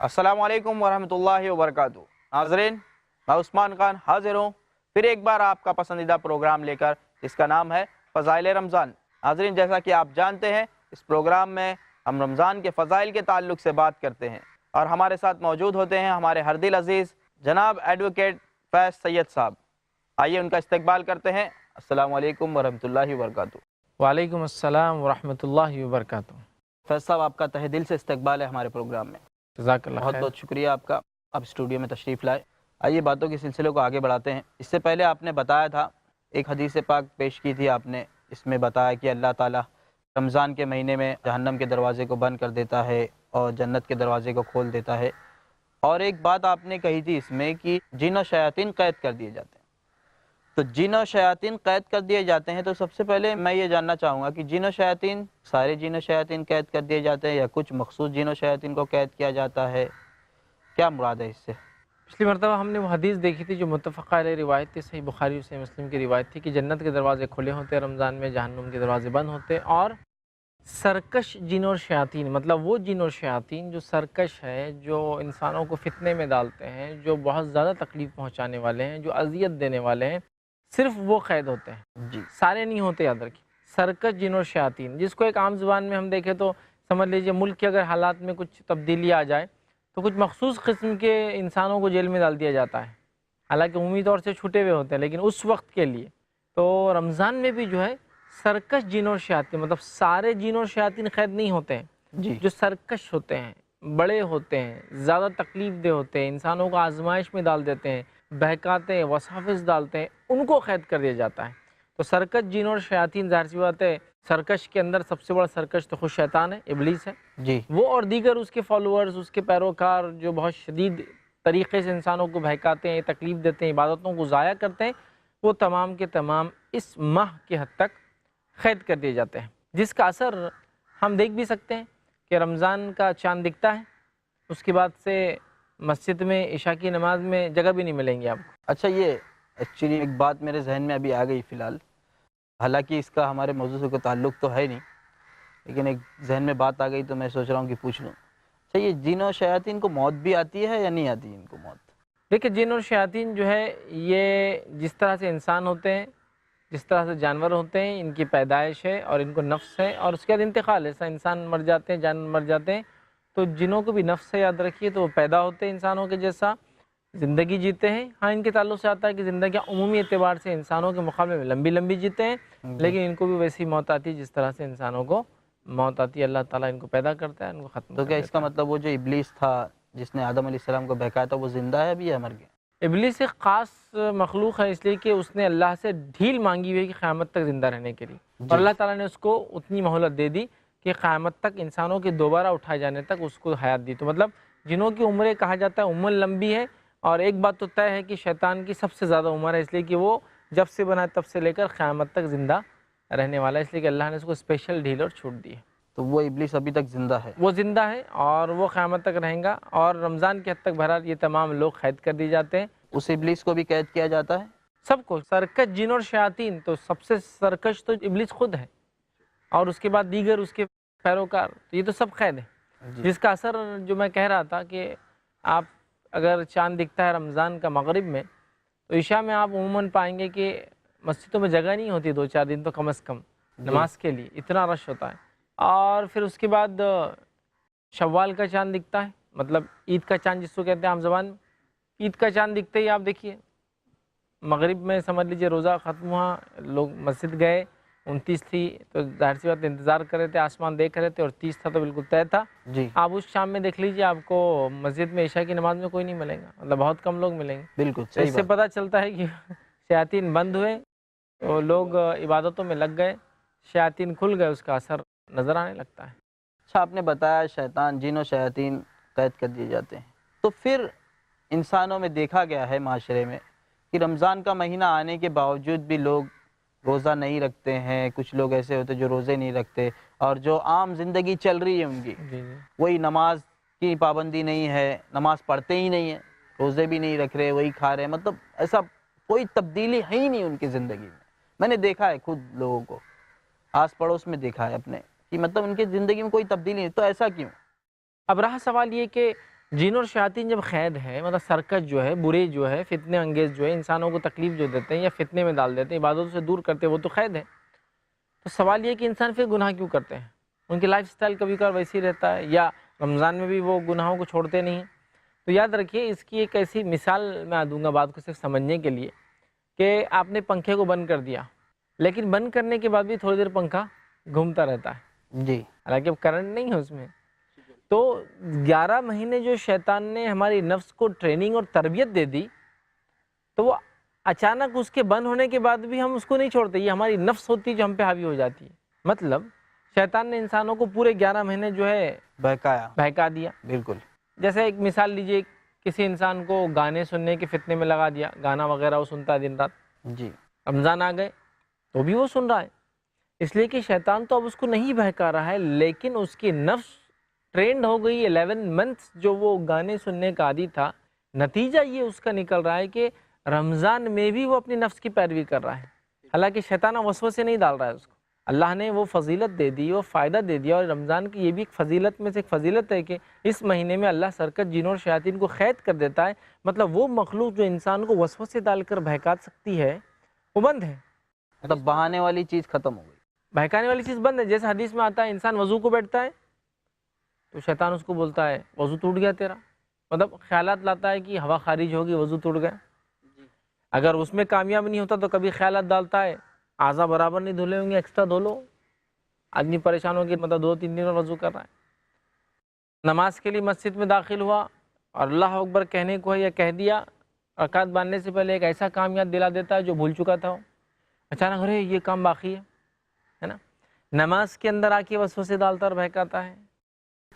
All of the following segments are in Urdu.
السلام علیکم ورحمۃ اللہ وبرکاتہ۔ ناظرین، میں عثمان خان حاضر ہوں پھر ایک بار آپ کا پسندیدہ پروگرام لے کر، جس کا نام ہے فضائل رمضان۔ ناظرین، جیسا کہ آپ جانتے ہیں، اس پروگرام میں ہم رمضان کے فضائل کے تعلق سے بات کرتے ہیں، اور ہمارے ساتھ موجود ہوتے ہیں ہمارے ہر دل عزیز جناب ایڈوکیٹ فیض سید صاحب۔ آئیے ان کا استقبال کرتے ہیں۔ السلام علیکم ورحمۃ اللہ وبرکاتہ۔ وعلیکم السلام ورحمۃ اللہ وبرکاتہ۔ فیض صاحب، آپ کا تہہ دل سے استقبال ہے ہمارے پروگرام میں۔ جزاک اللہ بہت خیر۔ بہت شکریہ آپ کا، آپ اسٹوڈیو میں تشریف لائے۔ آئیے باتوں کے سلسلے کو آگے بڑھاتے ہیں۔ اس سے پہلے آپ نے بتایا تھا، ایک حدیث پاک پیش کی تھی آپ نے، اس میں بتایا کہ اللہ تعالیٰ رمضان کے مہینے میں جہنم کے دروازے کو بند کر دیتا ہے اور جنت کے دروازے کو کھول دیتا ہے، اور ایک بات آپ نے کہی تھی اس میں کہ جن و شیاطین قید کر دیے جاتے ہیں۔ تو جن و شیاطین قید کر دیے جاتے ہیں، تو سب سے پہلے میں یہ جاننا چاہوں گا کہ جن و شیاطین، سارے جن و شیاطین قید کر دیے جاتے ہیں یا کچھ مخصوص جن و شیاطین کو قید کیا جاتا ہے؟ کیا مراد ہے اس سے؟ پچھلی مرتبہ ہم نے وہ حدیث دیکھی تھی جو متفق علیہ روایت تھی، صحیح بخاری اور صحیح مسلم کی روایت تھی کہ جنت کے دروازے کھلے ہوتے ہیں رمضان میں، جہنم کے دروازے بند ہوتے، اور سرکش جن اور شیاطین، مطلب وہ جن اور شیاطین جو سرکش ہے، جو انسانوں کو فتنے میں ڈالتے ہیں، جو بہت زیادہ تکلیف پہنچانے والے ہیں، جو اذیت دینے والے ہیں، صرف وہ قید ہوتے ہیں، جی، سارے نہیں ہوتے، یاد رکھیے۔ سرکش جن اور شیاطین، جس کو ایک عام زبان میں ہم دیکھیں تو سمجھ لیجئے ملک کے اگر حالات میں کچھ تبدیلی آ جائے تو کچھ مخصوص قسم کے انسانوں کو جیل میں ڈال دیا جاتا ہے، حالانکہ عمومی طور سے چھٹے ہوئے ہوتے ہیں، لیکن اس وقت کے لیے تو رمضان میں بھی جو ہے سرکش جن اور شیاطین، مطلب سارے جن اور شیاطین قید نہیں ہوتے ہیں، جی، جو سرکش ہوتے ہیں، بڑے ہوتے ہیں، زیادہ تکلیف دہ ہوتے ہیں، انسانوں کو آزمائش میں ڈال دیتے ہیں، بہکاتے ہیں، وساوس ڈالتے ہیں، ان کو قید کر دیا جاتا ہے۔ تو سرکش جن اور شیاطین، ظاہر سی بات ہے سرکش کے اندر سب سے بڑا سرکش تو خود شیطان ہے، ابلیس ہے، جی، وہ اور دیگر اس کے فالوورز، اس کے پیروکار جو بہت شدید طریقے سے انسانوں کو بہکاتے ہیں، تکلیف دیتے ہیں، عبادتوں کو ضائع کرتے ہیں، وہ تمام کے تمام اس ماہ کے حد تک قید کر دیے جاتے ہیں، جس کا اثر ہم دیکھ بھی سکتے ہیں کہ رمضان کا چاند دکھتا ہے، اس کے بعد سے مسجد میں عشاء کی نماز میں جگہ بھی نہیں ملیں گی آپ کو۔ اچھا، یہ ایکچولی ایک بات میرے ذہن میں ابھی آ گئی فی الحال، حالانکہ اس کا ہمارے موضوع سے کوئی تعلق تو ہے نہیں، لیکن ایک ذہن میں بات آ گئی تو میں سوچ رہا ہوں کہ پوچھ لوں۔ اچھا، یہ جن و شیاطین کو موت بھی آتی ہے یا نہیں آتی ان کو موت؟ دیکھیں، جن اور شیاطین جو ہے یہ جس طرح سے انسان ہوتے ہیں، جس طرح سے جانور ہوتے ہیں، ان کی پیدائش ہے اور ان کو نفس ہے، اور اس کے بعد انتقال ہے، ایسا انسان مر جاتے ہیں، جانور مر جاتے ہیں، تو جنوں کو بھی نفس ہے، یاد رکھیے، تو وہ پیدا ہوتے ہیں انسانوں کے جیسا، زندگی جیتے ہیں۔ ہاں، ان کے تعلق سے آتا ہے کہ زندگیاں عمومی اعتبار سے انسانوں کے مقابلے میں لمبی لمبی جیتے ہیں، لیکن ان کو بھی ویسی موت آتی ہے جس طرح سے انسانوں کو موت آتی ہے۔ اللہ تعالیٰ ان کو پیدا کرتا ہے، ان کو ختم تو کر کیا اس کا دیتا ہے۔ مطلب وہ جو ابلیس تھا جس نے آدم علیہ السلام کو بہکایا تھا، وہ زندہ ہے ابھی یا مر گیا؟ ابلیس ایک خاص مخلوق ہے، اس لیے کہ اس نے اللہ سے ڈھیل مانگی ہوئی ہے کہ قیامت تک زندہ رہنے کے لیے، اور جی، اللہ تعالیٰ نے اس کو اتنی مہلت دے دی کہ قیامت تک انسانوں کے دوبارہ اٹھائے جانے تک اس کو حیات دی۔ تو مطلب جنوں کی عمریں کہا جاتا ہے عمر لمبی ہے، اور ایک بات تو طے ہے کہ شیطان کی سب سے زیادہ عمر ہے، اس لیے کہ وہ جب سے بنا تب سے لے کر قیامت تک زندہ رہنے والا ہے، اس لیے کہ اللہ نے اس کو اسپیشل ڈھیل اور چھوٹ دی ہے۔ تو وہ ابلیس ابھی تک زندہ ہے؟ وہ زندہ ہے اور وہ قیامت تک رہیں گا، اور رمضان کے حد تک بہرحال یہ تمام لوگ قید کر دی جاتے ہیں۔ اس ابلیس کو بھی قید کیا جاتا ہے؟ سب کو، سرکش جن اور شیاطین، تو سب سے سرکش تو ابلیس خود ہے، اور اس کے بعد دیگر اس کے پیروکار، تو یہ تو سب قید ہے، جی، جس کا اثر جو میں کہہ رہا تھا کہ آپ اگر چاند دکھتا ہے رمضان کا مغرب میں، تو عشاء میں آپ عموماً پائیں گے کہ مسجدوں میں جگہ نہیں ہوتی، 2-4 دن تو کم از کم جی، نماز کے لیے، اتنا رش ہوتا ہے۔ اور پھر اس کے بعد شوال کا چاند دکھتا ہے، مطلب عید کا چاند جس کو کہتے ہیں عام زبان میں، عید کا چاند دکھتے ہی آپ دیکھیے مغرب میں سمجھ لیجیے روزہ ختم ہوا، لوگ مسجد گئے، 29 تھی تو ظاہر سی بات انتظار کر رہے تھے، آسمان دیکھ رہے تھے، اور 30 تھا تو بالکل طے تھا۔ جی، آپ اس شام میں دیکھ لیجیے، آپ کو مسجد میں عشاء کی نماز میں کوئی نہیں ملے گا، مطلب بہت کم لوگ ملیں گے۔ بالکل تو صحیح اس سے بات۔ پتہ چلتا ہے کہ شیاطین بند ہوئے، تو لوگ عبادتوں میں لگ گئے، شیاطین کھل گئے، اس کا اثر نظر آنے لگتا ہے۔ اچھا، آپ نے بتایا شیطان، جن و شیاطین قید کر دیے جاتے ہیں، تو پھر انسانوں میں دیکھا گیا ہے معاشرے میں کہ رمضان کا مہینہ آنے کے باوجود بھی لوگ روزہ نہیں رکھتے ہیں، کچھ لوگ ایسے ہوتے جو روزے نہیں رکھتے، اور جو عام زندگی چل رہی ہے ان کی، جی جی وہی نماز کی پابندی نہیں ہے، نماز پڑھتے ہی نہیں ہیں، روزے بھی نہیں رکھ رہے، وہی کھا رہے ہیں، مطلب ایسا کوئی تبدیلی ہے ہی نہیں ان کی زندگی میں۔ میں نے دیکھا ہے خود لوگوں کو، آس پڑوس میں دیکھا ہے اپنے، کہ مطلب ان کی زندگی میں کوئی تبدیلی نہیں، تو ایسا کیوں؟ اب رہا سوال یہ کہ جن اور شیاطین جب قید ہے، مطلب سرکش جو ہے، برے جو ہے، فتنے انگیز جو ہے، انسانوں کو تکلیف جو دیتے ہیں یا فتنے میں ڈال دیتے ہیں، عبادتوں سے دور کرتے ہیں، وہ تو قید ہے۔ تو سوال یہ کہ انسان پھر گناہ کیوں کرتے ہیں؟ ان کی لائف سٹائل کبھی کبھار ویسی رہتا ہے، یا رمضان میں بھی وہ گناہوں کو چھوڑتے نہیں ہیں۔ تو یاد رکھیے، اس کی ایک ایسی مثال میں دوں گا بات کو صرف سمجھنے کے لیے، کہ آپ نے پنکھے کو بند کر دیا، لیکن بند کرنے کے بعد بھی تھوڑی دیر پنکھا گھومتا رہتا ہے، جی حالانکہ اب کرنٹ نہیں ہے اس میں۔ تو 11 مہینے جو شیطان نے ہماری نفس کو ٹریننگ اور تربیت دے دی، تو وہ اچانک اس کے بند ہونے کے بعد بھی ہم اس کو نہیں چھوڑتے، یہ ہماری نفس ہوتی ہے جو ہم پہ حاوی ہو جاتی ہے۔ مطلب شیطان نے انسانوں کو پورے 11 مہینے جو ہے بہکایا، بہکا دیا۔ بالکل۔ جیسے ایک مثال لیجئے، کسی انسان کو گانے سننے کے فتنے میں لگا دیا، گانا وغیرہ وہ سنتا ہے دن رات، جی رمضان آ گئے تو بھی وہ سن رہا ہے، اس لیے کہ شیطان تو اب اس کو نہیں بہکا رہا ہے، لیکن اس کی نفس ٹرینڈ ہو گئی 11 منتھس جو وہ گانے سننے کا عادی تھا۔ نتیجہ یہ اس کا نکل رہا ہے کہ رمضان میں بھی وہ اپنی نفس کی پیروی کر رہا ہے، حالانکہ شیطان وسوسے نہیں ڈال رہا ہے اس کو۔ اللہ نے وہ فضیلت دے دی، وہ فائدہ دے دیا، اور رمضان کی یہ بھی ایک فضیلت میں سے ایک فضیلت ہے کہ اس مہینے میں اللہ سرکت جنوں اور شیاطین کو قید کر دیتا ہے۔ مطلب وہ مخلوق جو انسان کو وسوسے ڈال کر بہکا سکتی ہے، وہ بند ہے، مطلب بہانے والی چیز ختم ہو گئی۔ بہکانے والی چیز بند ہے۔ جیسے حدیث میں آتا ہے، انسان وضو کو بیٹھتا ہے تو شیطان اس کو بولتا ہے وضو ٹوٹ گیا تیرا، مطلب خیالات لاتا ہے کہ ہوا خارج ہوگی، وضو ٹوٹ گیا۔ اگر اس میں کامیاب نہیں ہوتا تو کبھی خیالات ڈالتا ہے اعضا برابر نہیں دھلے ہوں گے، ایکسٹرا دھو لو۔ آدمی پریشان ہو کے مطلب 2-3 دن میں وضو کر رہا ہے۔ نماز کے لیے مسجد میں داخل ہوا اور اللہ اکبر کہنے کو ہے یا کہہ دیا، رکعت باندھنے سے پہلے ایک ایسا کام یاد دلا دیتا ہے جو بھول چکا تھا، اچانک ارے یہ کام باقی ہے نا۔ نماز کے اندر آ کے وسوسے ڈالتا اور بہکاتا ہے۔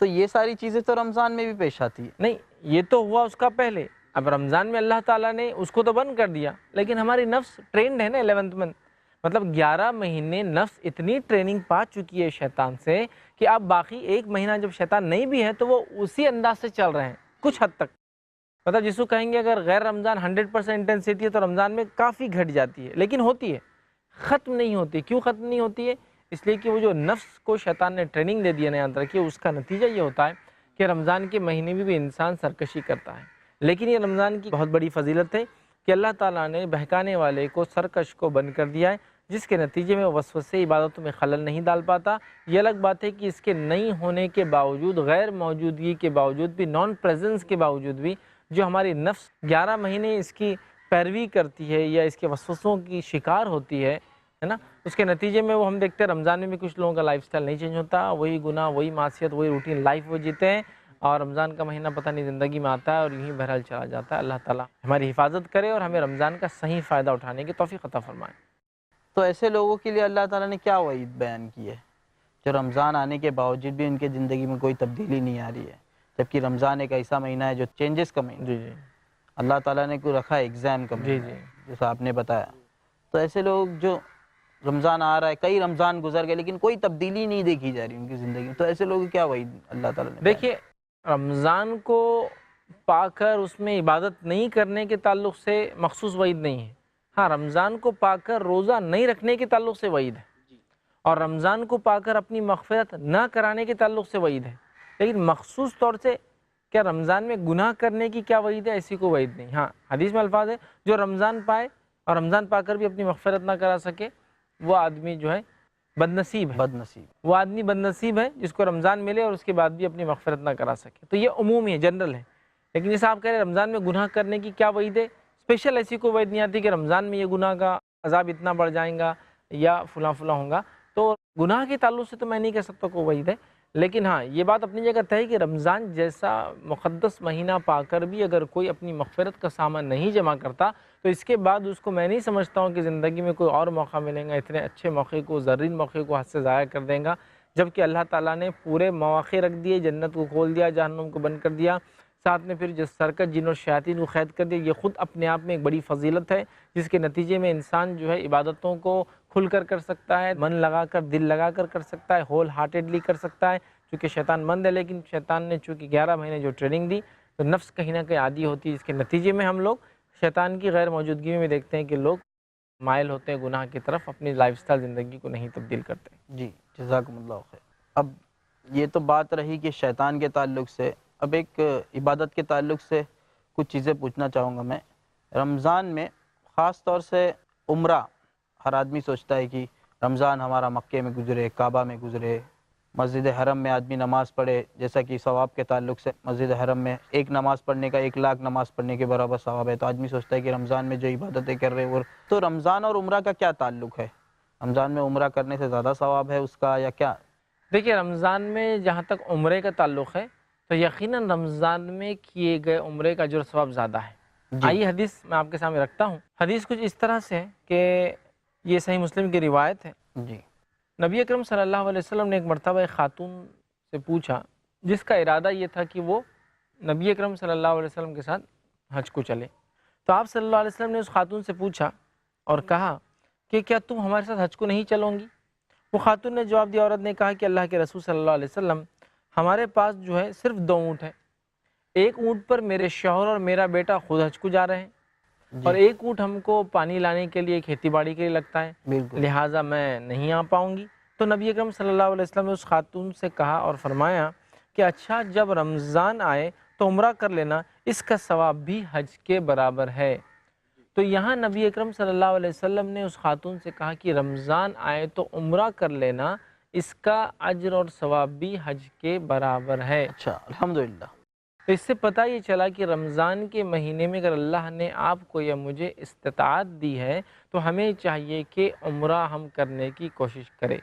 تو یہ ساری چیزیں تو رمضان میں بھی پیش آتی ہے۔ نہیں، یہ تو ہوا اس کا پہلے، اب رمضان میں اللہ تعالیٰ نے اس کو تو بند کر دیا، لیکن ہماری نفس ٹرینڈ ہے نا 11 منتھ، مطلب 11 مہینے نفس اتنی ٹریننگ پا چکی ہے شیطان سے کہ اب باقی ایک مہینہ جب شیطان نہیں بھی ہے تو وہ اسی انداز سے چل رہے ہیں کچھ حد تک۔ مطلب جس کو کہیں گے اگر غیر رمضان 100% انٹینسٹی ہے تو رمضان میں کافی گھٹ جاتی ہے، لیکن ہوتی ہے، ختم نہیں ہوتی۔ کیوں ختم نہیں ہوتی ہے؟ اس لیے کہ وہ جو نفس کو شیطان نے ٹریننگ دے دیا نا، یاد رکھیے، اس کا نتیجہ یہ ہوتا ہے کہ رمضان کے مہینے میں بھی انسان سرکشی کرتا ہے۔ لیکن یہ رمضان کی بہت بڑی فضیلت ہے کہ اللہ تعالیٰ نے بہکانے والے کو، سرکش کو بند کر دیا ہے، جس کے نتیجے میں وسوسے عبادتوں میں خلل نہیں ڈال پاتا۔ یہ الگ بات ہے کہ اس کے نہیں ہونے کے باوجود، غیر موجودگی کے باوجود بھی، نان پریزنس کے باوجود بھی، جو ہماری نفس 11 مہینے اس کی پیروی کرتی ہے یا اس کے وسوسوں کی شکار ہوتی ہے نا، اس کے نتیجے میں وہ ہم دیکھتے ہیں رمضان میں بھی کچھ لوگوں کا لائف سٹائل نہیں چینج ہوتا، وہی گناہ، وہی معصیت، وہی روٹین لائف وہ جیتے ہیں، اور رمضان کا مہینہ پتہ نہیں زندگی میں آتا ہے اور یوں ہی بہرحال چلا جاتا ہے۔ اللہ تعالیٰ ہماری حفاظت کرے اور ہمیں رمضان کا صحیح فائدہ اٹھانے کی توفیق عطا فرمائے۔ تو ایسے لوگوں کے لیے اللہ تعالیٰ نے کیا وعید بیان کی ہے جو رمضان آنے کے باوجود بھی ان کے زندگی میں کوئی تبدیلی نہیں آ رہی ہے، جبکہ رمضان ایک ایسا مہینہ ہے جو چینجز کا مہینہ ہے، جی اللہ تعالیٰ نے کوئی رکھا ہے ایگزام کا مہینہ ہے، جیسا آپ نے بتایا۔ تو ایسے لوگ جو رمضان آ رہا ہے، کئی رمضان گزر گئے لیکن کوئی تبدیلی نہیں دیکھی جا رہی ان کی زندگی میں، تو ایسے لوگوں کی کیا وعید اللہ تعالیٰ نے؟ دیکھیے، رمضان کو پا کر اس میں عبادت نہیں کرنے کے تعلق سے مخصوص وعید نہیں ہے، ہاں رمضان کو پا کر روزہ نہیں رکھنے کے تعلق سے وعید ہے، اور رمضان کو پا کر اپنی مغفرت نہ کرانے کے تعلق سے وعید ہے۔ لیکن مخصوص طور سے کیا رمضان میں گناہ کرنے کی کیا وعید ہے؟ ایسی کوئی وعید نہیں۔ ہاں حدیث میں الفاظ ہے، جو رمضان پائے اور رمضان پا کر بھی اپنی مغفرت نہ کرا سکے، وہ آدمی جو ہے بدنصیب ہے، بدنصیب، وہ آدمی بدنصیب ہے جس کو رمضان ملے اور اس کے بعد بھی اپنی مغفرت نہ کرا سکے۔ تو یہ عمومی ہے، جنرل ہے۔ لیکن جیسے آپ کہہ رہے ہیں رمضان میں گناہ کرنے کی کیا وعید ہے، اسپیشل ایسی کوئی وعید نہیں آتی کہ رمضان میں یہ گناہ کا عذاب اتنا بڑھ جائیں گا یا فلاں فلاں ہوگا۔ تو گناہ کے تعلق سے تو میں نہیں کہہ سکتا کوئی وعید ہے، لیکن ہاں یہ بات اپنی جگہ ہے کہ رمضان جیسا مقدس مہینہ پا کر بھی اگر کوئی اپنی مغفرت کا سامان نہیں جمع کرتا تو اس کے بعد اس کو میں نہیں سمجھتا ہوں کہ زندگی میں کوئی اور موقع ملے گا، اتنے اچھے موقع کو، زرین موقع کو ہاتھ سے ضائع کر دیں گا، جبکہ اللہ تعالیٰ نے پورے مواقع رکھ دیے، جنت کو کھول دیا، جہنم کو بند کر دیا، ساتھ میں پھر جس سرکت جن اور شیاطین کو قید کر دیا۔ یہ خود اپنے آپ میں ایک بڑی فضیلت ہے، جس کے نتیجے میں انسان جو ہے عبادتوں کو کھل کر سکتا ہے، من لگا کر، دل لگا کر سکتا ہے، ہول ہارٹیڈلی کر سکتا ہے، چونکہ شیطان مند ہے، لیکن شیطان نے چونکہ 11 مہینے جو ٹریننگ دی تو نفس کہیں نہ کہیں عادی ہوتی ہے، اس کے نتیجے میں ہم لوگ شیطان کی غیر موجودگی میں دیکھتے ہیں کہ لوگ مائل ہوتے ہیں گناہ کی طرف، اپنی لائف سٹائل زندگی کو نہیں تبدیل کرتے۔ جی جزاکم اللہ خیر۔ اب یہ تو بات رہی کہ شیطان کے تعلق سے، اب ایک عبادت کے تعلق سے کچھ چیزیں پوچھنا چاہوں گا میں. رمضان میں خاص طور سے عمرہ، ہر آدمی سوچتا ہے کہ رمضان ہمارا مکے میں گزرے، کعبہ میں گزرے، مسجد حرم میں آدمی نماز پڑھے، جیسا کہ ثواب کے تعلق سے مسجد حرم میں ایک نماز پڑھنے کا 1,00,000 نماز پڑھنے کے برابر ثواب ہے. تو آدمی سوچتا ہے کہ رمضان میں جو عبادتیں کر رہے ہیں وہ، تو رمضان اور عمرہ کا کیا تعلق ہے؟ رمضان میں عمرہ کرنے سے زیادہ ثواب ہے اس کا یا کیا؟ دیکھیے رمضان میں جہاں تک عمرے کا تعلق ہے تو یقیناً رمضان میں کیے گئے عمرے کا اجر و ثواب زیادہ ہے. آئیے حدیث میں آپ کے سامنے رکھتا ہوں. حدیث کچھ اس طرح سے ہے کہ یہ صحیح مسلم کی روایت ہے. جی. نبی اکرم صلی اللہ علیہ وسلم نے ایک مرتبہ ایک خاتون سے پوچھا جس کا ارادہ یہ تھا کہ وہ نبی اکرم صلی اللہ علیہ وسلم کے ساتھ حج کو چلے. تو آپ صلی اللہ علیہ وسلم نے اس خاتون سے پوچھا اور کہا کہ کیا تم ہمارے ساتھ حج کو نہیں چلو گی؟ وہ خاتون نے جواب دیا، عورت نے کہا کہ اللہ کے رسول صلی اللہ علیہ وسلم ہمارے پاس جو ہے صرف 2 اونٹ ہے. ایک اونٹ پر میرے شوہر اور میرا بیٹا خود حج کو جا رہے ہیں اور ایک اونٹ ہم کو پانی لانے کے لیے، کھیتی باڑی کے لیے لگتا ہے، لہٰذا میں نہیں آ پاؤں گی. تو نبی اکرم صلی اللہ علیہ وسلم نے اس خاتون سے کہا اور فرمایا کہ اچھا جب رمضان آئے تو عمرہ کر لینا، اس کا ثواب بھی حج کے برابر ہے. تو یہاں نبی اکرم صلی اللہ علیہ وسلم نے اس خاتون سے کہا کہ رمضان آئے تو عمرہ کر لینا، اس کا اجر اور ثواب بھی حج کے برابر ہے. اچھا، الحمدللہ. تو اس سے پتہ یہ چلا کہ رمضان کے مہینے میں اگر اللہ نے آپ کو یا مجھے استطاعت دی ہے تو ہمیں چاہیے کہ عمرہ ہم کرنے کی کوشش کریں.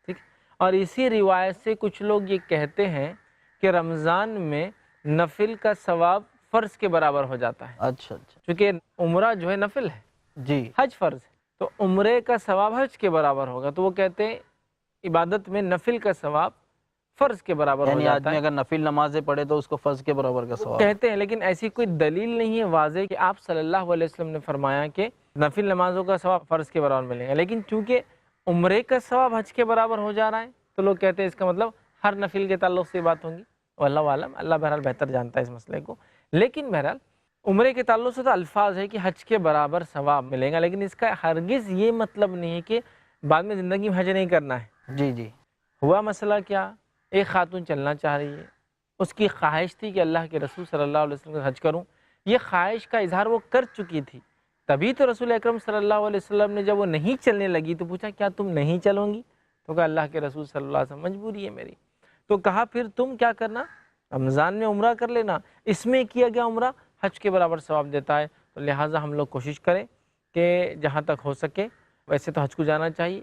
ٹھیک. اور اسی روایت سے کچھ لوگ یہ کہتے ہیں کہ رمضان میں نفل کا ثواب فرض کے برابر ہو جاتا ہے. اچھا اچھا. چونکہ عمرہ جو ہے نفل ہے، جی، حج فرض ہے، تو عمرے کا ثواب حج کے برابر ہوگا. تو وہ کہتے ہیں عبادت میں نفل کا ثواب فرض کے برابر ہو یعنی جاتا آدمی ہے. اگر نفل نمازیں پڑھے تو اس کو فرض کے برابر کا ثواب. کہتے ہیں لیکن ایسی کوئی دلیل نہیں ہے واضح کہ آپ صلی اللہ علیہ وسلم نے فرمایا کہ نفل نمازوں کا ثواب فرض کے برابر ملے گا. لیکن چونکہ عمرے کا ثواب حج کے برابر ہو جا رہا ہے تو لوگ کہتے ہیں اس کا مطلب ہر نفل کے تعلق سے یہ بات ہوں گی. واللہ عالم، اللہ بہرحال بہتر جانتا ہے اس مسئلے کو. لیکن بہرحال عمرے کے تعلق سے تو الفاظ ہے کہ حج کے برابر ثواب ملے گا، لیکن اس کا ہرگز یہ مطلب نہیں ہے کہ بعد میں زندگی میں حج نہیں کرنا ہے. جی جی. ہوا مسئلہ کیا، ایک خاتون چلنا چاہ رہی ہے، اس کی خواہش تھی کہ اللہ کے رسول صلی اللہ علیہ وسلم کا حج کروں. یہ خواہش کا اظہار وہ کر چکی تھی، تبھی تو رسول اکرم صلی اللہ علیہ وسلم نے جب وہ نہیں چلنے لگی تو پوچھا کیا تم نہیں چلو گی؟ تو کہا اللہ کے رسول صلی اللہ علیہ وسلم مجبوری ہے میری. تو کہا پھر تم کیا کرنا، رمضان میں عمرہ کر لینا، اس میں کیا گیا عمرہ حج کے برابر ثواب دیتا ہے. تو لہٰذا ہم لوگ کوشش کریں کہ جہاں تک ہو سکے، ویسے تو حج کو جانا چاہیے.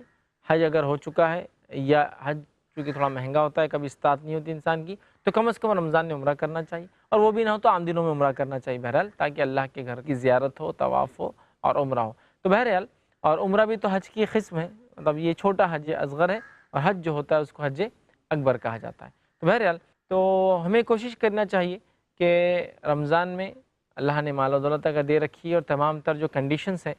حج اگر ہو چکا ہے یا حج چونکہ تھوڑا مہنگا ہوتا ہے، کبھی استطاعت نہیں ہوتی انسان کی، تو کم از کم رمضان میں عمرہ کرنا چاہیے، اور وہ بھی نہ ہو تو عام دنوں میں عمرہ کرنا چاہیے بہرحال، تاکہ اللہ کے گھر کی زیارت ہو، طواف ہو اور عمرہ ہو. تو بہرحال اور عمرہ بھی تو حج کی قسم ہے، مطلب یہ چھوٹا حج اصغر ہے اور حج جو ہوتا ہے اس کو حج اکبر کہا جاتا ہے. تو بہرحال تو ہمیں کوشش کرنا چاہیے کہ رمضان میں اللہ نے مال و دولت اگر دے رکھی ہے اور تمام تر جو کنڈیشنز ہیں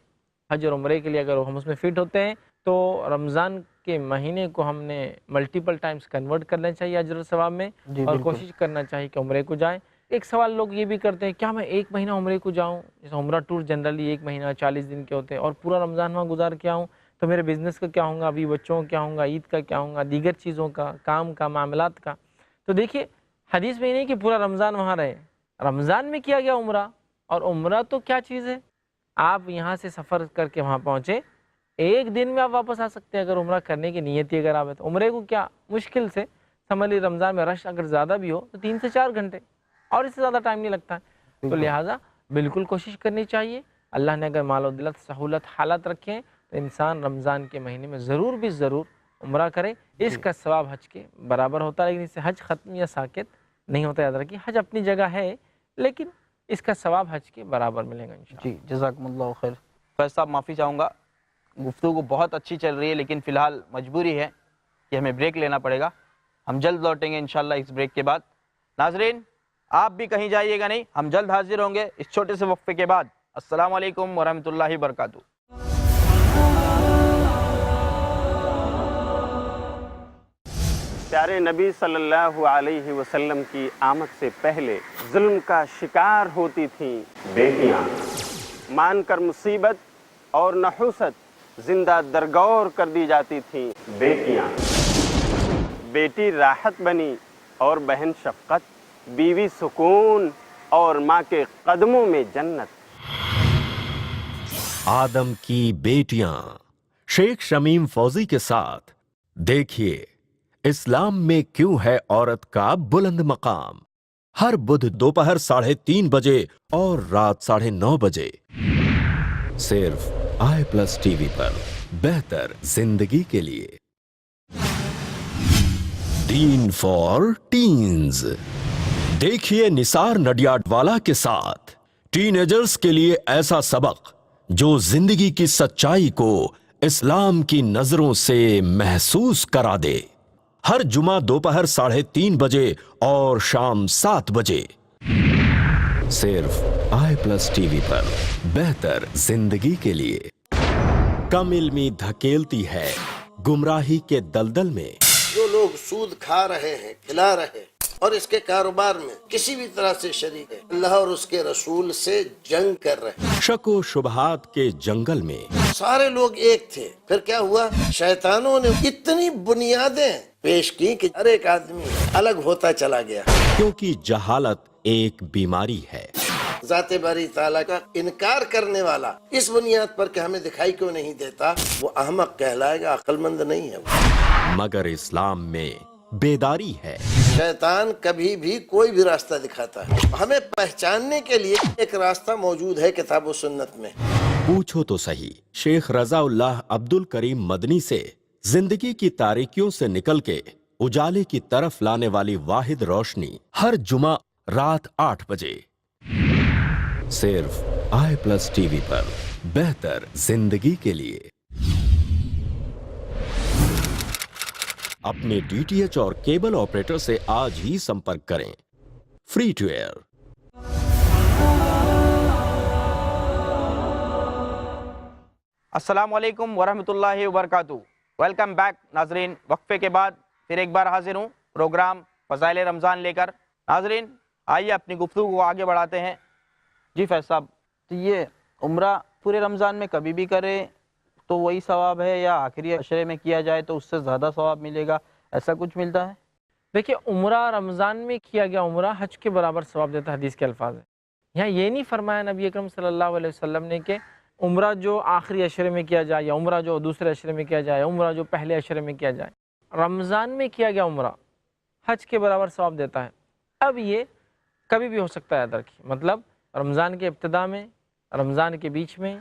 حج اور عمرے کے لیے اگر ہم اس میں فٹ ہوتے ہیں تو رمضان کے مہینے کو ہم نے ملٹیپل ٹائمز کنورٹ کرنا چاہیے اجر و ثواب میں، اور کوشش کرنا چاہیے کہ عمرے کو جائیں. ایک سوال لوگ یہ بھی کرتے ہیں کیا میں 1 مہینہ عمرے کو جاؤں؟ جیسے عمرہ ٹور جنرلی 1 مہینہ 40 دن کے ہوتے ہیں اور پورا رمضان وہاں گزار کے آؤں تو میرے بزنس کا کیا ہوگا، ابھی بچوں کا کیا ہوگا، عید کا کیا ہوگا، دیگر چیزوں کا، کام کا، معاملات کا. تو دیکھیے حدیث میں یہ نہیں کہ پورا رمضان وہاں رہے، رمضان میں کیا گیا عمرہ، اور عمرہ تو کیا چیز ہے، آپ یہاں سے سفر کر کے وہاں پہنچے 1 دن میں آپ واپس آ سکتے ہیں اگر عمرہ کرنے کی نیت ہی اگر آپ ہے تو. عمرے کو کیا مشکل سے سمجھ لی رمضان میں رش اگر زیادہ بھی ہو تو 3 سے 4 گھنٹے، اور اس سے زیادہ ٹائم نہیں لگتا ہے. تو لہٰذا بالکل کوشش کرنی چاہیے. اللہ نے اگر مال و دولت سہولت حالات رکھے ہیں تو انسان رمضان کے مہینے میں ضرور بھی ضرور عمرہ کرے. اس کا ثواب حج کے برابر ہوتا ہے، لیکن اس سے حج ختم یا ساکت نہیں ہوتا. یاد رکھیے حج اپنی جگہ ہے لیکن اس کا ثواب حج کے برابر ملے گا انشاءاللہ. جی جزاکم اللہ خیر. فیض صاحب معافی چاہوں گا، گفتگو بہت اچھی چل رہی ہے لیکن فی الحال مجبوری ہے کہ ہمیں بریک لینا پڑے گا. ہم جلد لوٹیں گے انشاءاللہ اس بریک کے بعد. ناظرین آپ بھی کہیں جائیے گا نہیں، ہم جلد حاضر ہوں گے اس چھوٹے سے وقفے کے بعد. السلام علیکم ورحمۃ اللہ وبرکاتہ. پیارے نبی صلی اللہ علیہ وسلم کی آمد سے پہلے ظلم کا شکار ہوتی تھیں بیٹیاں، مان کر مصیبت اور نحوست زندہ درگور کر دی جاتی تھیں بیٹیاں. بیٹی راحت بنی اور بہن شفقت، بیوی سکون اور ماں کے قدموں میں جنت۔ آدم کی بیٹیاں شیخ شمیم فوزی کے ساتھ دیکھیے اسلام میں کیوں ہے عورت کا بلند مقام، ہر بدھ دوپہر 3:30 بجے اور رات 9:30 بجے صرف i+TV پر۔ بہتر زندگی کے لیے۔ دین فار ٹینز دیکھیے نثار نڈیاڈوالا کے ساتھ ٹین ایجرز کے لیے ایسا سبق جو زندگی کی سچائی کو اسلام کی نظروں سے محسوس کرا دے، ہر جمعہ دوپہر 3:30 بجے اور شام 7 بجے صرف i+TV پر۔ بہتر زندگی کے لیے۔ کم علمی دھکیلتی ہے گمراہی کے دلدل میں۔ جو لوگ سود کھا رہے ہیں، کھلا رہے ہیں اور اس کے کاروبار میں کسی بھی طرح سے شریک ہے، اللہ اور اس کے رسول سے جنگ کر رہے ہیں۔ شک و شبہات کے جنگل میں سارے لوگ ایک تھے، پھر کیا ہوا؟ شیطانوں نے اتنی بنیادیں پیش کی کہ ہر ایک آدمی الگ ہوتا چلا گیا۔ کیونکہ جہالت ایک بیماری ہے۔ ذات باری تعالیٰ کا انکار کرنے والا اس بنیاد پر کہ ہمیں دکھائی کیوں نہیں دیتا، وہ احمق کہلائے گا، عقل مند نہیں ہے وہ۔ مگر اسلام میں بیداری ہے۔ شیطان کبھی بھی کوئی بھی راستہ دکھاتا ہے، ہمیں پہچاننے کے لیے ایک راستہ موجود ہے کتاب و سنت میں۔ پوچھو تو صحیح شیخ رضا اللہ عبد الکریم مدنی سے زندگی کی تاریکیوں سے نکل کے اجالے کی طرف لانے والی واحد روشنی، ہر جمعہ رات 8 بجے صرف i+TV پر۔ بہتر زندگی کے لیے۔ اپنے DTH اور کیبل آپریٹر سے آج ہی سمپرک کریں۔ Free to air. السلام علیکم ورحمۃ اللہ وبرکاتہ۔ ویلکم بیک ناظرین، وقفے کے بعد پھر ایک بار حاضر ہوں پروگرام فضائل رمضان لے کر۔ ناظرین آئیے اپنی گفتگو کو آگے بڑھاتے ہیں۔ جی فیض صاحب، تو یہ عمرہ پورے رمضان میں کبھی بھی کرے تو وہی ثواب ہے، یا آخری عشرے میں کیا جائے تو اس سے زیادہ ثواب ملے گا، ایسا کچھ ملتا ہے؟ دیکھیے عمرہ رمضان میں کیا گیا عمرہ حج کے برابر ثواب دیتا ہے، حدیث کے الفاظ ہیں۔ یہاں یہ نہیں فرمایا نبی اکرم صلی اللہ علیہ وسلم نے کہ عمرہ جو آخری عشرے میں کیا جائے، یا عمرہ جو دوسرے عشرے میں کیا جائے، عمرہ جو پہلے عشرے میں کیا جائے۔ رمضان میں کیا گیا عمرہ حج کے برابر ثواب دیتا ہے۔ اب یہ کبھی بھی ہو سکتا ہے، یاد رکھیے، مطلب رمضان کے ابتدا میں، رمضان کے بیچ میں،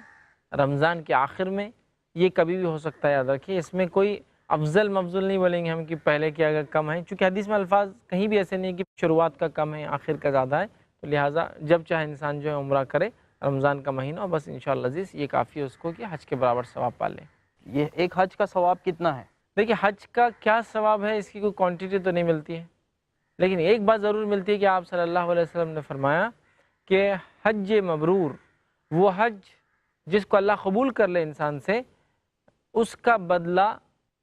رمضان کے آخر میں، یہ کبھی بھی ہو سکتا ہے، یاد رکھیے۔ اس میں کوئی افضل مفضل نہیں بولیں گے ہم کہ پہلے کیا گیا کم ہے، چونکہ حدیث میں الفاظ کہیں بھی ایسے نہیں کہ شروعات کا کم ہے آخر کا زیادہ ہے، تو لہٰذا جب چاہے انسان جو ہے عمرہ کرے رمضان کا مہینہ، اور بس انشاءاللہ عزیز یہ کافی ہے اس کو کہ حج کے برابر ثواب پا لے۔ یہ ایک حج کا ثواب کتنا ہے؟ دیکھیے حج کا کیا ثواب ہے اس کی کوئی کوانٹٹی تو نہیں ملتی ہے، لیکن ایک بات ضرور ملتی ہے کہ آپ صلی اللہ علیہ وسلم نے فرمایا کہ حج مبرور، وہ حج جس کو اللہ قبول کر لے انسان سے، اس کا بدلہ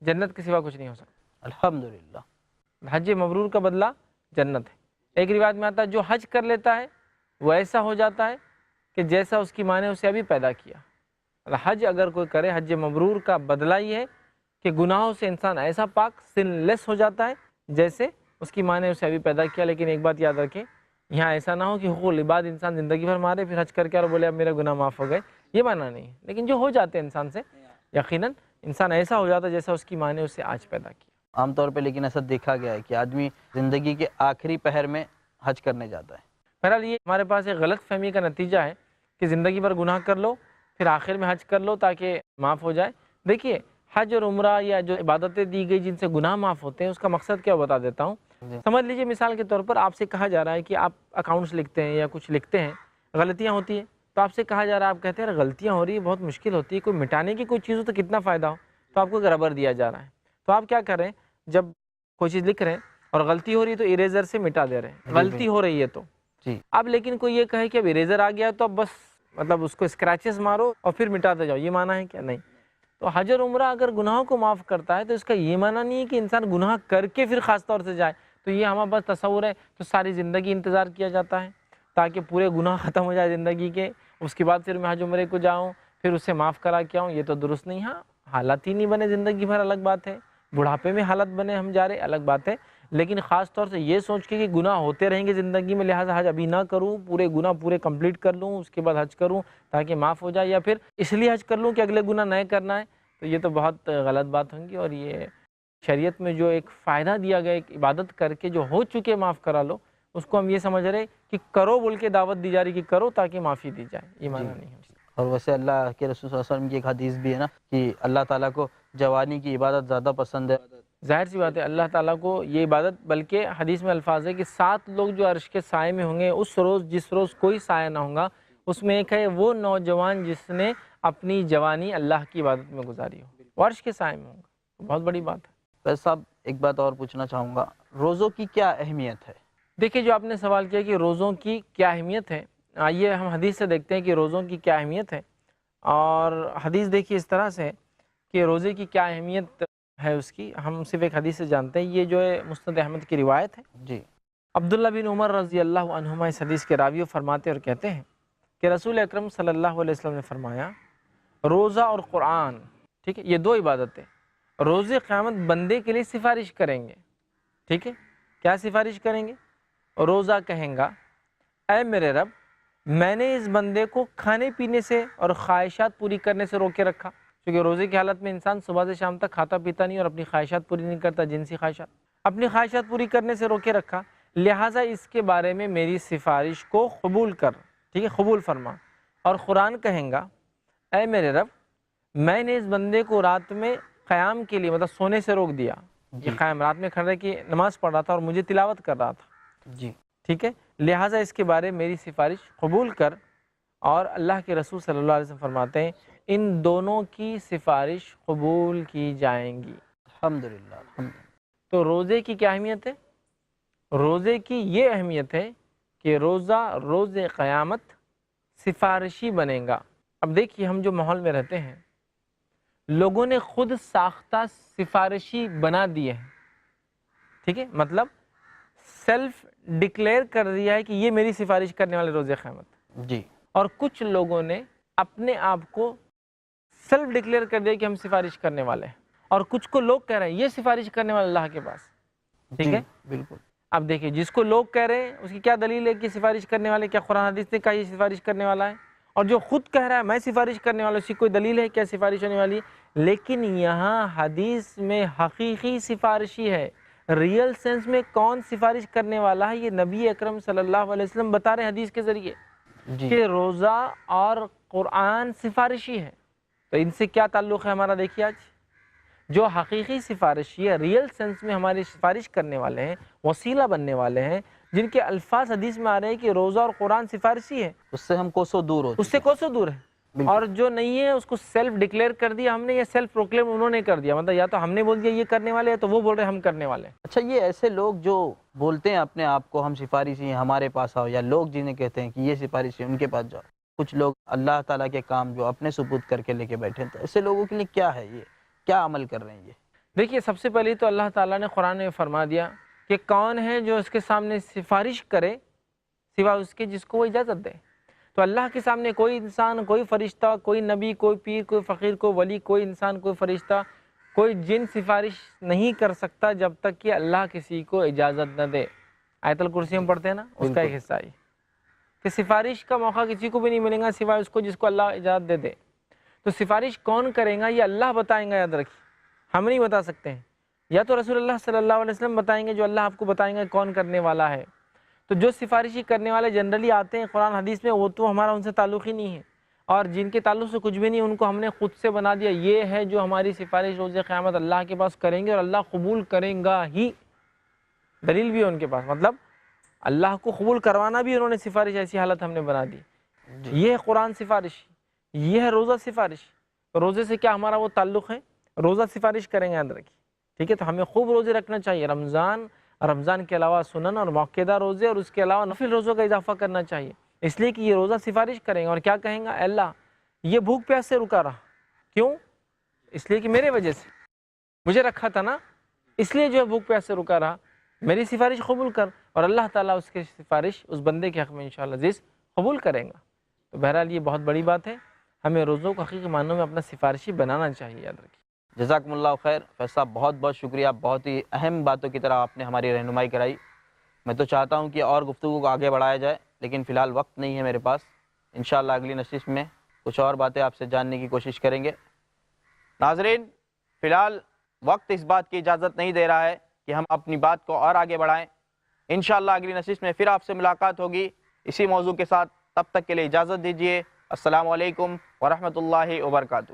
جنت کے سوا کچھ نہیں ہو سکتا۔ الحمدللہ۔ حج مبرور کا بدلہ جنت ہے۔ ایک روایت میں آتا ہے جو حج کر لیتا ہے وہ ایسا ہو جاتا ہے کہ جیسا اس کی ماں نے اسے ابھی پیدا کیا۔ حج اگر کوئی کرے، حج مبرور کا بدلہ یہ ہے کہ گناہوں سے انسان ایسا پاک سن لیس ہو جاتا ہے جیسے اس کی ماں نے اسے ابھی پیدا کیا۔ لیکن ایک بات یاد رکھیں، یہاں ایسا نہ ہو کہ حقوق العباد انسان زندگی بھر مارے پھر حج کر کے اور بولے اب میرے گناہ معاف ہو گئے، یہ معنی نہیں ہے۔ لیکن جو ہو جاتے ہیں انسان سے، یقیناً انسان ایسا ہو جاتا ہے جیسا اس کی ماں نے اسے آج پیدا کیا۔ عام طور پہ لیکن ایسا دیکھا گیا ہے کہ آدمی زندگی کے آخری پہر میں حج کرنے جاتا ہے۔ بہرحال یہ ہمارے پاس ایک غلط فہمی کا نتیجہ ہے کہ زندگی بھر گناہ کر لو پھر آخر میں حج کر لو تاکہ معاف ہو جائے۔ دیکھیے حج اور عمرہ یا جو عبادتیں دی گئی جن سے گناہ معاف ہوتے ہیں، اس کا مقصد کیا بتا دیتا ہوں۔ سمجھ لیجئے مثال کے طور پر آپ سے کہا جا رہا ہے کہ آپ اکاؤنٹس لکھتے ہیں یا کچھ لکھتے ہیں، غلطیاں ہوتی ہیں، تو آپ سے کہا جا رہا ہے، آپ کہتے ہیں غلطیاں ہو رہی ہیں، بہت مشکل ہوتی ہے، کوئی مٹانے کی کوئی چیز ہو تو کتنا فائدہ ہو، تو آپ کو ایک ربر دیا جا رہا ہے، تو آپ کیا کر رہے ہیں، جب کوئی چیز لکھ رہے ہیں اور غلطی ہو رہی ہے تو اریزر سے مٹا دے رہے ہیں، غلطی ہو رہی ہے تو جی۔ اب لیکن کوئی یہ کہے کہ اب اریزر آ گیا تو اب بس مطلب اس کو اسکریچز مارو اور پھر مٹاتے جاؤ، یہ معنی ہے کیا؟ نہیں۔ تو حج اور عمرہ اگر گناہوں کو معاف کرتا ہے تو اس کا یہ معنی نہیں ہے کہ انسان گناہ کر کے پھر خاص طور سے جائے، تو یہ ہمارا بس تصور ہے، تو ساری زندگی انتظار کیا جاتا ہے تاکہ پورے گناہ ختم ہو جائے زندگی کے، اس کے بعد پھر میں حج عمرے کو جاؤں پھر اسے معاف کرا کے آؤں، یہ تو درست نہیں۔ ہاں حالات ہی نہیں بنے زندگی بھر، الگ بات ہے، بڑھاپے میں حالت بنے ہم جا رہے، الگ بات ہے، لیکن خاص طور سے یہ سوچ کے کہ گناہ ہوتے رہیں گے زندگی میں، لہٰذا حج ابھی نہ کروں، پورے گناہ پورے کمپلیٹ کر لوں، اس کے بعد حج کروں تاکہ معاف ہو جائے، یا پھر اس لیے حج کر لوں کہ اگلے گناہ نئے کرنا ہے، تو یہ تو بہت غلط بات ہوں گی۔ اور یہ شریعت میں جو ایک فائدہ دیا گیا، ایک عبادت کر کے جو ہو چکے معاف کرا لو، اس کو ہم یہ سمجھ رہے کہ کرو بول کے دعوت دی جا رہی کہ کرو تاکہ معافی دی جائے، یہ معنی نہیں ہے۔ اور ویسے اللہ کے رسول صلی اللہ علیہ وسلم کی ایک حدیث بھی ہے نا کہ اللہ تعالیٰ کو جوانی کی عبادت زیادہ پسند ہے۔ ظاہر سی بات ہے اللہ تعالیٰ کو یہ عبادت، بلکہ حدیث میں الفاظ ہے کہ 7 لوگ جو عرش کے سائے میں ہوں گے اس روز، جس روز کوئی سایہ نہ ہوگا، اس میں ایک ہے وہ نوجوان جس نے اپنی جوانی اللہ کی عبادت میں گزاری ہو، وہ عرش کے سائے میں ہوگا۔ بہت بڑی بات ہے۔ ویسے صاحب ایک بات اور پوچھنا چاہوں گا، روزوں کی کیا اہمیت ہے؟ دیکھیے جو آپ نے سوال کیا کہ روزوں کی کیا اہمیت ہے، آئیے ہم حدیث سے دیکھتے ہیں کہ روزوں کی کیا اہمیت ہے۔ اور حدیث دیکھیے اس طرح سے کہ روزے کی کیا اہمیت ہے، اس کی ہم صرف ایک حدیث سے جانتے ہیں۔ یہ جو ہے مسند احمد کی روایت ہے۔ جی، عبداللہ بن عمر رضی اللہ عنہما اس حدیث کے راوی فرماتے اور کہتے ہیں کہ رسول اکرم صلی اللہ علیہ وسلم نے فرمایا، روزہ اور قرآن، ٹھیک ہے، یہ 2 عبادتیں روز قیامت بندے کے لیے سفارش کریں گے۔ ٹھیک ہے، کیا سفارش کریں گے؟ روزہ کہیں گا، اے میرے رب، میں نے اس بندے کو کھانے پینے سے اور خواہشات پوری کرنے سے روکے رکھا، کیونکہ روزے کی حالت میں انسان صبح سے شام تک کھاتا پیتا نہیں اور اپنی خواہشات پوری نہیں کرتا، جنسی خواہشات، اپنی خواہشات پوری کرنے سے روکے رکھا، لہٰذا اس کے بارے میں میری سفارش کو قبول کر، ٹھیک ہے، قبول فرما۔ اور قرآن کہیں گا، اے میرے رب، میں نے اس بندے کو رات میں قیام کے لیے، مطلب سونے سے روک دیا، یہ قیام رات میں کھڑے کی نماز پڑھ رہا تھا اور مجھے تلاوت کر رہا تھا، جی، ٹھیک ہے، لہٰذا اس کے بارے میں میری سفارش قبول کر۔ اور اللہ کے رسول صلی اللہ علیہ وسلم فرماتے ہیں ان دونوں کی سفارش قبول کی جائیں گی۔ الحمدللہ۔ تو روزے کی کیا اہمیت ہے؟ روزے کی یہ اہمیت ہے کہ روزہ روز قیامت سفارشی بنے گا۔ اب دیکھیے ہم جو ماحول میں رہتے ہیں، لوگوں نے خود ساختہ سفارشی بنا دیے ہیں، ٹھیک ہے، مطلب سیلف ڈکلیئر کر دیا ہے کہ یہ میری سفارش کرنے والے روز قیامت۔ جی، اور کچھ لوگوں نے اپنے آپ کو سیلف ڈکلیئر کر دیا کہ ہم سفارش کرنے والے ہیں، اور کچھ کو لوگ کہہ رہے ہیں یہ سفارش کرنے والے اللہ کے پاس، ٹھیک ہے۔ بالکل۔ اب دیکھیں جس کو لوگ کہہ رہے ہیں اس کی کیا دلیل ہے کہ سفارش کرنے والے، کیا قرآن حدیث نے کہا یہ سفارش کرنے والا ہے؟ اور جو خود کہہ رہا ہے میں سفارش کرنے والا، اس کی کوئی دلیل ہے کیا سفارش ہونے والی ہے؟ لیکن یہاں حدیث میں حقیقی سفارشی ہے، ریئل سینس میں کون سفارش کرنے والا ہے، یہ نبی اکرم صلی اللہ علیہ وسلم بتا رہے ہیں حدیث کے ذریعے کہ روزہ اور قرآن سفارشی ہے۔ تو ان سے کیا تعلق ہے ہمارا؟ دیکھیے آج جو حقیقی سفارشی ہے، ریئل سینس میں ہماری سفارش کرنے والے ہیں، وسیلہ بننے والے ہیں، جن کے الفاظ حدیث میں آ رہے ہیں کہ روزہ اور قرآن سفارشی ہے، اس سے ہم کوسوں دور ہو، اس سے کوسوں دور ہے۔ اور جو نہیں ہے اس کو سیلف ڈکلیئر کر دیا ہم نے، یا سیلف پروکلیم انہوں نے کر دیا، مطلب یا تو ہم نے بول دیا یہ کرنے والے ہیں تو وہ بول رہے ہم کرنے والے ہیں۔ اچھا، یہ ایسے لوگ جو بولتے ہیں اپنے آپ کو ہم سفارشی ہیں، ہمارے پاس آؤ، یا لوگ جنہیں کہتے ہیں کہ یہ سفارشی ہیں ان کے پاس جاؤ، کچھ لوگ اللہ تعالیٰ کے کام جو اپنے ثبوت کر کے لے کے بیٹھے ہیں، تو ایسے لوگوں کے لیے کیا ہے، یہ کیا عمل کر رہے ہیں؟ یہ دیکھیے سب سے پہلے تو اللہ تعالیٰ نے قرآن میں فرما دیا کہ کون ہے جو اس کے سامنے سفارش کرے سوا اس کے جس کو وہ اجازت دے۔ تو اللہ کے سامنے کوئی انسان، کوئی فرشتہ، کوئی نبی، کوئی پیر، کوئی فقیر، کوئی ولی، کوئی انسان، کوئی فرشتہ، کوئی جن سفارش نہیں کر سکتا جب تک کہ اللہ کسی کو اجازت نہ دے۔ آیت الکرسی ہم پڑھتے ہیں نا، اس کا ایک حصہ ہے کہ سفارش کا موقع کسی کو بھی نہیں ملے گا سوائے اس کو جس کو اللہ اجازت دے دے۔ تو سفارش کون کرے گا یہ اللہ بتائیں گا، یاد رکھیے، ہم نہیں بتا سکتے ہیں، یا تو رسول اللہ صلی اللہ علیہ وسلم بتائیں گے، جو اللہ آپ کو بتائیں گے کون کرنے والا ہے۔ تو جو سفارشی کرنے والے جنرلی آتے ہیں قرآن حدیث میں، وہ تو ہمارا ان سے تعلق ہی نہیں ہے، اور جن کے تعلق سے کچھ بھی نہیں ان کو ہم نے خود سے بنا دیا، یہ ہے جو ہماری سفارش روز قیامت اللہ کے پاس کریں گے، اور اللہ قبول کریں گا ہی، دلیل بھی ہے ان کے پاس، مطلب اللہ کو قبول کروانا بھی انہوں نے سفارش، ایسی حالت ہم نے بنا دی۔ یہ ہے قرآن سفارش، یہ ہے روزہ سفارش۔ روزے سے کیا ہمارا وہ تعلق ہے؟ روزہ سفارش کریں گے، یاد رکھیے، ٹھیک ہے۔ تو ہمیں خوب روزے رکھنا چاہیے، رمضان کے علاوہ سنن اور موقعہ روزے، اور اس کے علاوہ نفل روزوں کا اضافہ کرنا چاہیے، اس لیے کہ یہ روزہ سفارش کریں گے، اور کیا کہیں گا؟ اے اللہ یہ بھوک پیاس سے رکا رہا، کیوں؟ اس لیے کہ میرے وجہ سے مجھے رکھا تھا نا، اس لیے جو ہے بھوک پیاس سے رکا رہا، میری سفارش قبول کر، اور اللہ تعالیٰ اس کی سفارش اس بندے کے حق میں انشاءاللہ عزیز قبول کریں گا۔ تو بہرحال یہ بہت بڑی بات ہے، ہمیں روزوں کو حقیقی معنوں میں اپنا سفارشی بنانا چاہیے، یاد رکھیے۔ جزاکم اللہ خیر۔ فیض صاحب بہت بہت شکریہ، بہت ہی اہم باتوں کی طرح آپ نے ہماری رہنمائی کرائی۔ میں تو چاہتا ہوں کہ اور گفتگو کو آگے بڑھایا جائے، لیکن فی الحال وقت نہیں ہے میرے پاس۔ انشاءاللہ اگلی نشست میں کچھ اور باتیں آپ سے جاننے کی کوشش کریں گے۔ ناظرین، فی الحال وقت اس بات کی اجازت نہیں دے رہا ہے کہ ہم اپنی بات کو اور آگے بڑھائیں۔ انشاءاللہ اگلی نشست میں پھر آپ سے ملاقات ہوگی اسی موضوع کے ساتھ۔ تب تک کے لیے اجازت دیجیے۔ السلام علیکم ورحمۃ اللہ وبرکاتہ۔